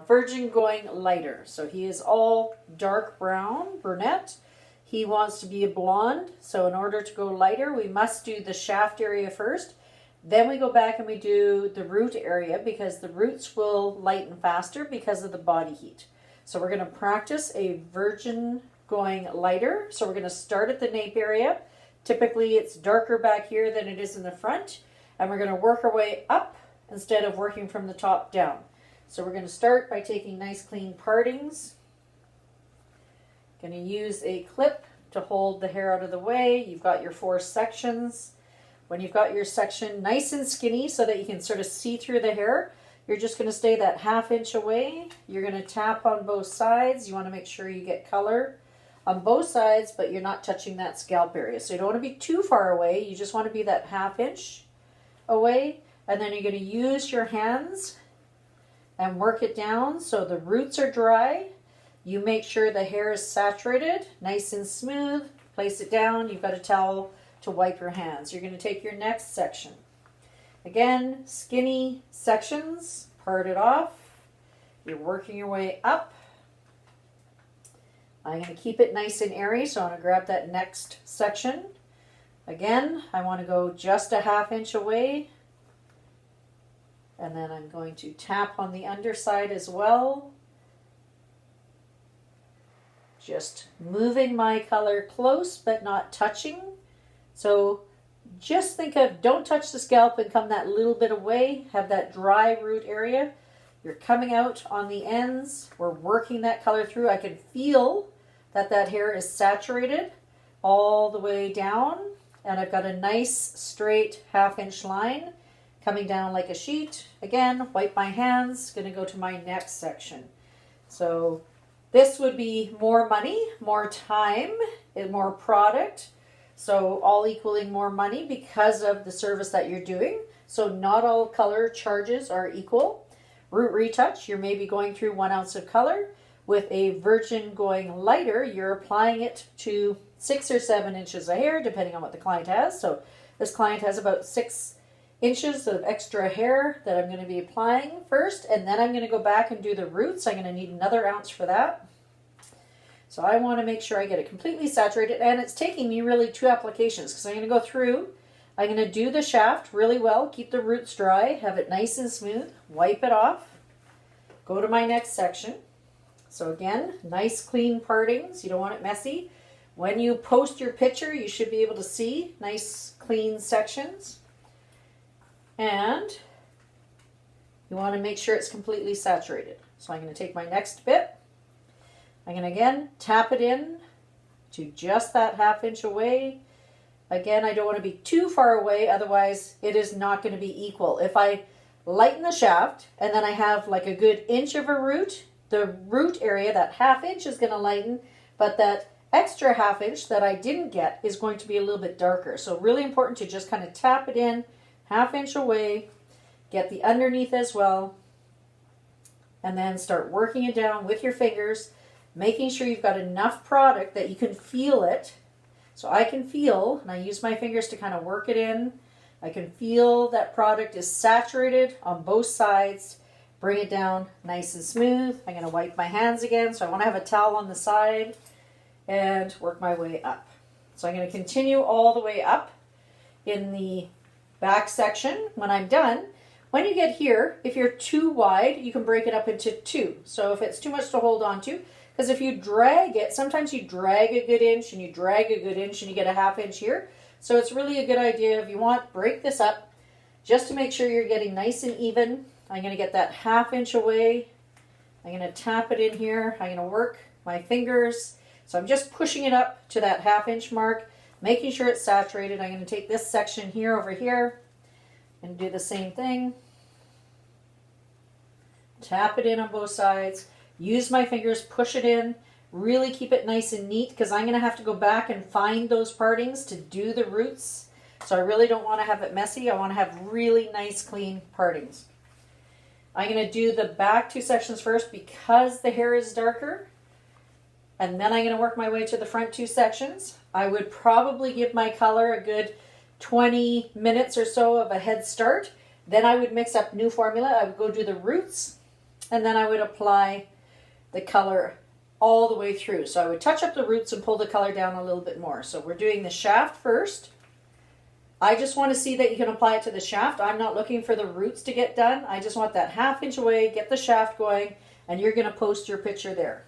Virgin going lighter. So he is all dark brown, brunette. He wants to be a blonde. So in order to go lighter, we must do the shaft area first. Then we go back and we do the root area because the roots will lighten faster because of the body heat. So we're going to practice a virgin going lighter. So we're going to start at the nape area. Typically it's darker back here than it is in the front. And we're going to work our way up instead of working from the top down. So we're going to start by taking nice clean partings. Going to use a clip to hold the hair out of the way. You've got your 4 sections. When you've got your section nice and skinny so that you can sort of see through the hair, you're just going to stay that 1/2 inch away. You're going to tap on both sides. You want to make sure you get color on both sides, but you're not touching that scalp area. So you don't want to be too far away. You just want to be that 1/2 inch away. And then you're going to use your hands and work it down so the roots are dry. You make sure the hair is saturated, nice and smooth. Place it down. You've got a towel to wipe your hands. You're going to take your next section. Again, skinny sections, part it off. You're working your way up. I'm going to keep it nice and airy, so I'm going to grab that next section. Again, I want to go just a 1/2 inch away. And then I'm going to tap on the underside as well. Just moving my color close but not touching. So just think of, don't touch the scalp and come that little bit away. Have that dry root area. You're coming out on the ends. We're working that color through. I can feel that that hair is saturated all the way down. And I've got a nice straight 1/2 inch line coming down like a sheet. Again, wipe my hands. Going to go to my next section. So this would be more money, more time, and more product. So all equaling more money because of the service that you're doing. So not all color charges are equal. Root retouch, you're maybe going through 1 ounce of color. With a virgin going lighter, you're applying it to 6 or 7 inches of hair, depending on what the client has. So this client has about 6 inches of extra hair that I'm going to be applying first, and then I'm going to go back and do the roots. I'm going to need another ounce for that. So I want to make sure I get it completely saturated, and it's taking me really 2 applications because I'm going to go through, I'm going to do the shaft really well, keep the roots dry, have it nice and smooth, wipe it off, go to my next section. So again, nice clean partings, you don't want it messy. When you post your picture, you should be able to see nice clean sections. And you want to make sure it's completely saturated. So I'm going to take my next bit. I'm going to again tap it in to just that 1/2 inch away. Again, I don't want to be too far away, otherwise it is not going to be equal. If I lighten the shaft and then I have like a good inch of a root, the root area, that 1/2 inch is going to lighten, but that extra 1/2 inch that I didn't get is going to be a little bit darker. So really important to just kind of tap it in 1/2 inch away, get the underneath as well, and then start working it down with your fingers, making sure you've got enough product that you can feel it. So I can feel, and I use my fingers to kind of work it in, I can feel that product is saturated on both sides. Bring it down nice and smooth. I'm going to wipe my hands again, so I want to have a towel on the side and work my way up. So I'm going to continue all the way up in the back section. When I'm done, when you get here, if you're too wide, you can break it up into 2. So if it's too much to hold on to, because if you drag it, sometimes you drag a good inch and you drag a good inch and you get a 1/2 inch here. So it's really a good idea, if you want, break this up just to make sure you're getting nice and even. I'm going to get that 1/2 inch away. I'm going to tap it in here. I'm going to work my fingers. So I'm just pushing it up to that 1/2 inch mark, making sure it's saturated. I'm going to take this section here over here and do the same thing. Tap it in on both sides. Use my fingers, push it in. Really keep it nice and neat because I'm going to have to go back and find those partings to do the roots. So I really don't want to have it messy. I want to have really nice, clean partings. I'm going to do the back 2 sections first because the hair is darker. And then I'm going to work my way to the front 2 sections. I would probably give my color a good 20 minutes or so of a head start. Then I would mix up new formula. I would go do the roots. and then I would apply the color all the way through. So I would touch up the roots and pull the color down a little bit more. So we're doing the shaft first. I just want to see that you can apply it to the shaft. I'm not looking for the roots to get done. I just want that 1/2 inch away, get the shaft going, and you're going to post your picture there.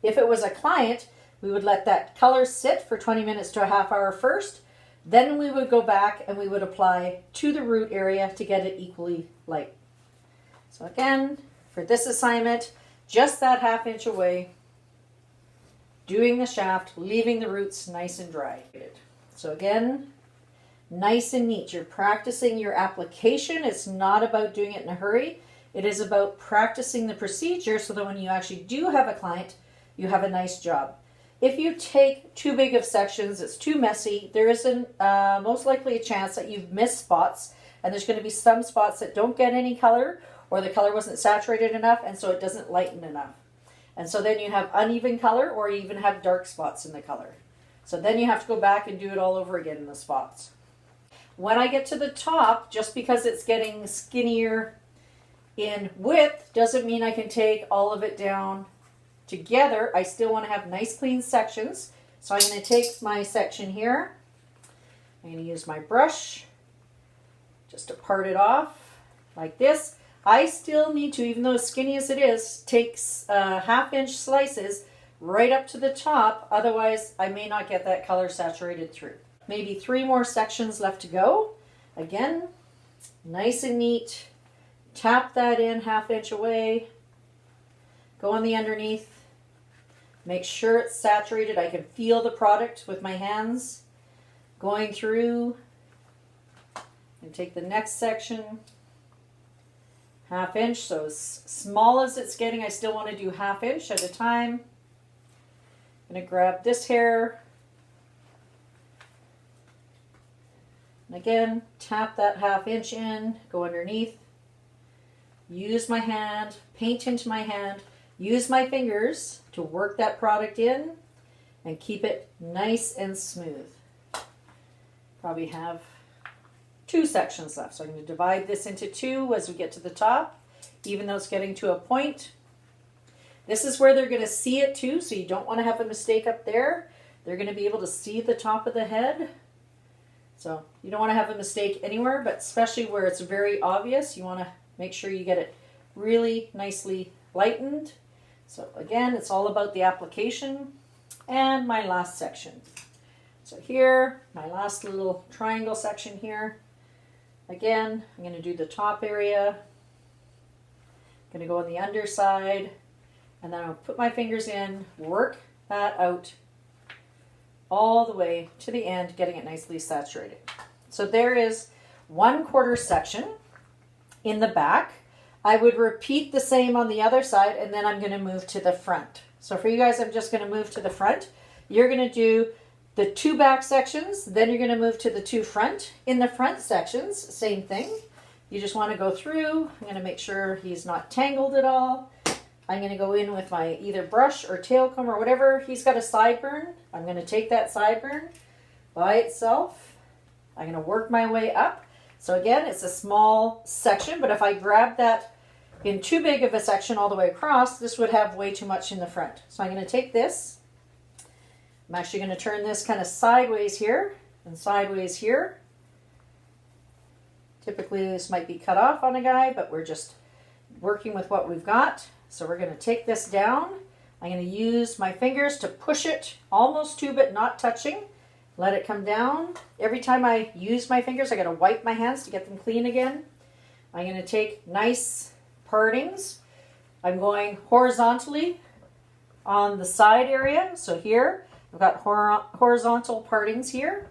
If it was a client, we would let that color sit for 20 minutes to a 1/2 hour first. Then we would go back and we would apply to the root area to get it equally light. So again, for this assignment, just that 1/2 inch away, doing the shaft, leaving the roots nice and dry. So again, nice and neat. You're practicing your application. It's not about doing it in a hurry. It is about practicing the procedure so that when you actually do have a client, you have a nice job. If you take too big of sections, it's too messy, there is most likely a chance that you've missed spots, and there's going to be some spots that don't get any color, or the color wasn't saturated enough, and so it doesn't lighten enough. And so then you have uneven color, or you even have dark spots in the color. So then you have to go back and do it all over again in the spots. When I get to the top, just because it's getting skinnier in width, doesn't mean I can take all of it down together. I still want to have nice clean sections. So I'm going to take my section here. I'm going to use my brush just to part it off like this. I still need to, even though as skinny as it is, take 1/2 inch slices right up to the top. Otherwise, I may not get that color saturated through. Maybe 3 more sections left to go. Again, nice and neat. Tap that in 1/2 inch away. Go on the underneath. Make sure it's saturated. I can feel the product with my hands going through. And take the next section, 1/2 inch. So as small as it's getting, I still want to do 1/2 inch at a time. I'm going to grab this hair. And again, tap that 1/2 inch in, go underneath. Use my hand, paint into my hand. Use my fingers to work that product in and keep it nice and smooth. Probably have 2 sections left. So I'm going to divide this into 2 as we get to the top, even though it's getting to a point. This is where they're going to see it too, so you don't want to have a mistake up there. They're going to be able to see the top of the head. So you don't want to have a mistake anywhere, but especially where it's very obvious, you want to make sure you get it really nicely lightened. So again, it's all about the application. And my last section. So here, my last little triangle section here. Again, I'm going to do the top area. I'm going to go on the underside. And then I'll put my fingers in, work that out all the way to the end, getting it nicely saturated. So there is 1/4 section in the back. I would repeat the same on the other side, and then I'm going to move to the front. So for you guys, I'm just going to move to the front. You're going to do the 2 back sections, then you're going to move to the 2 front. In the front sections, same thing. You just want to go through. I'm going to make sure he's not tangled at all. I'm going to go in with my either brush or tail comb or whatever. He's got a sideburn. I'm going to take that sideburn by itself. I'm going to work my way up. So again, it's a small section, but if I grab that in too big of a section all the way across, this would have way too much in the front. So I'm going to take this. I'm actually going to turn this kind of sideways here and sideways here. Typically this might be cut off on a guy, but we're just working with what we've got. So we're going to take this down. I'm going to use my fingers to push it almost to, but not touching. Let it come down. Every time I use my fingers, I got to wipe my hands to get them clean again. I'm going to take nice partings. I'm going horizontally on the side area. So here, I've got horizontal partings here.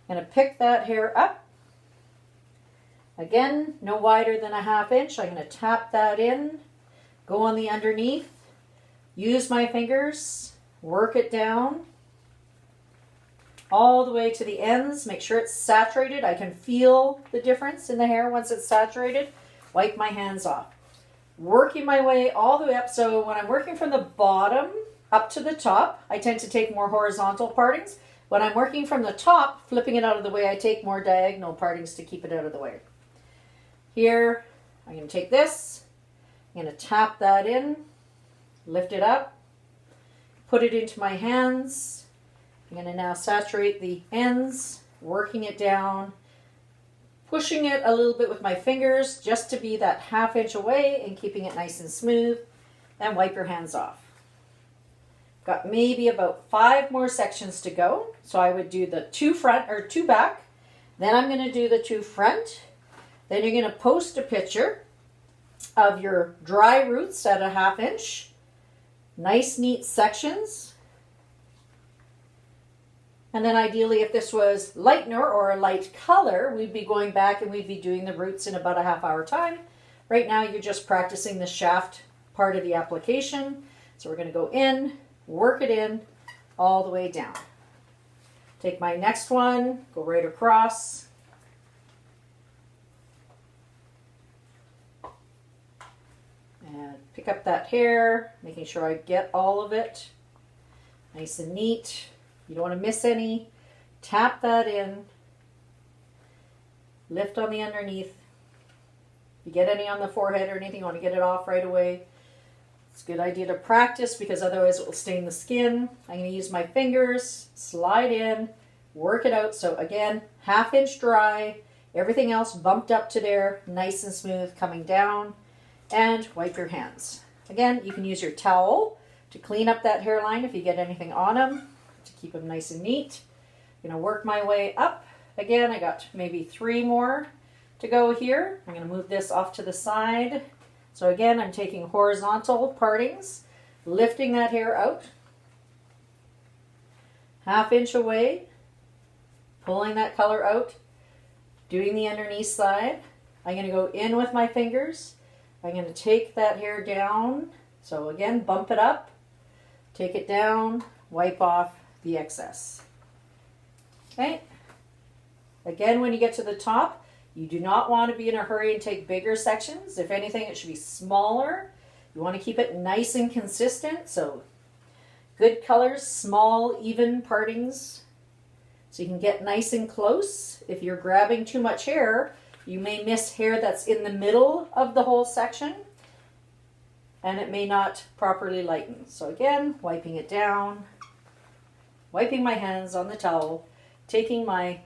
I'm going to pick that hair up. Again, no wider than a 1/2 inch. I'm going to tap that in, go on the underneath, use my fingers, work it down all the way to the ends. Make sure it's saturated. I can feel the difference in the hair once it's saturated. Wipe my hands off. Working my way all the way up. So when I'm working from the bottom up to the top, I tend to take more horizontal partings. When I'm working from the top, flipping it out of the way, I take more diagonal partings to keep it out of the way. Here, I'm going to take this, I'm going to tap that in, lift it up, put it into my hands. I'm going to now saturate the ends, working it down, pushing it a little bit with my fingers just to be that 1/2 inch away and keeping it nice and smooth, and wipe your hands off. Got maybe about 5 more sections to go. So I would do the 2 front or 2 back. Then I'm going to do the 2 front. Then you're going to post a picture of your dry roots at a 1/2 inch. Nice, neat sections. And then ideally, if this was lightener or a light color, we'd be going back and we'd be doing the roots in about a 1/2 hour time. Right now, you're just practicing the shaft part of the application. So we're going to go in, work it in all the way down. Take my next one, go right across. And pick up that hair, making sure I get all of it. Nice and neat. You don't want to miss any. Tap that in. Lift on the underneath. If you get any on the forehead or anything, you want to get it off right away. It's a good idea to practice because otherwise it will stain the skin. I'm going to use my fingers, slide in, work it out. So again, 1/2 inch dry, everything else bumped up to there, nice and smooth coming down, and wipe your hands. Again, you can use your towel to clean up that hairline if you get anything on them, to keep them nice and neat. I'm going to work my way up. Again, I got maybe 3 more to go here. I'm going to move this off to the side. So again, I'm taking horizontal partings, lifting that hair out, 1/2 inch away, pulling that color out, doing the underneath side. I'm going to go in with my fingers. I'm going to take that hair down. So again, bump it up, take it down, wipe off the excess. Okay. Again, when you get to the top, you do not want to be in a hurry and take bigger sections. If anything, it should be smaller. You want to keep it nice and consistent. So good colors, small, even partings. So you can get nice and close. If you're grabbing too much hair, you may miss hair that's in the middle of the whole section, and it may not properly lighten. So again, wiping it down, wiping my hands on the towel, taking my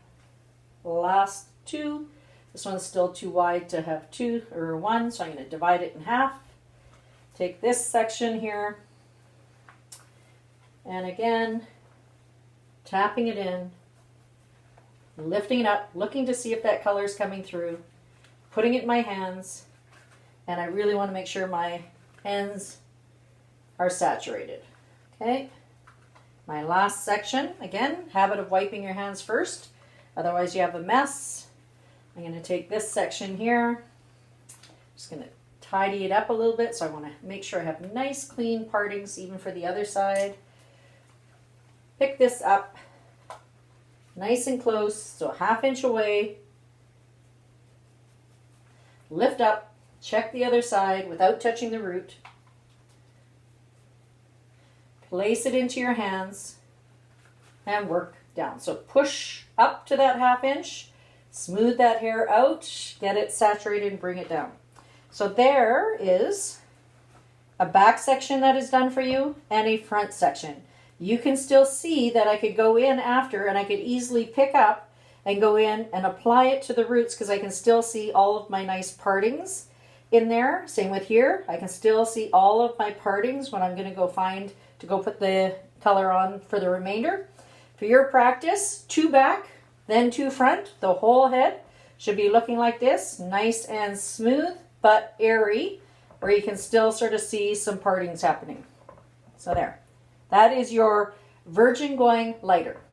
last 2. This one's still too wide to have 2 or 1, so I'm going to divide it in half. Take this section here, and again, tapping it in, lifting it up, looking to see if that color is coming through, putting it in my hands, and I really want to make sure my ends are saturated. Okay, my last section, again, habit of wiping your hands first, otherwise you have a mess. I'm going to take this section here, just going to tidy it up a little bit, so I want to make sure I have nice clean partings even for the other side. Pick this up, nice and close, so 1/2 inch away. Lift up, check the other side without touching the root. Place it into your hands and work down. So push up to that 1/2 inch, smooth that hair out, get it saturated and bring it down. So there is a back section that is done for you and a front section. You can still see that I could go in after and I could easily pick up and go in and apply it to the roots because I can still see all of my nice partings in there. Same with here. I can still see all of my partings when I'm going to go put the color on for the remainder. For your practice, 2 back, then 2 front. The whole head should be looking like this, nice and smooth, but airy, where you can still sort of see some partings happening. So there. That is your virgin going lighter.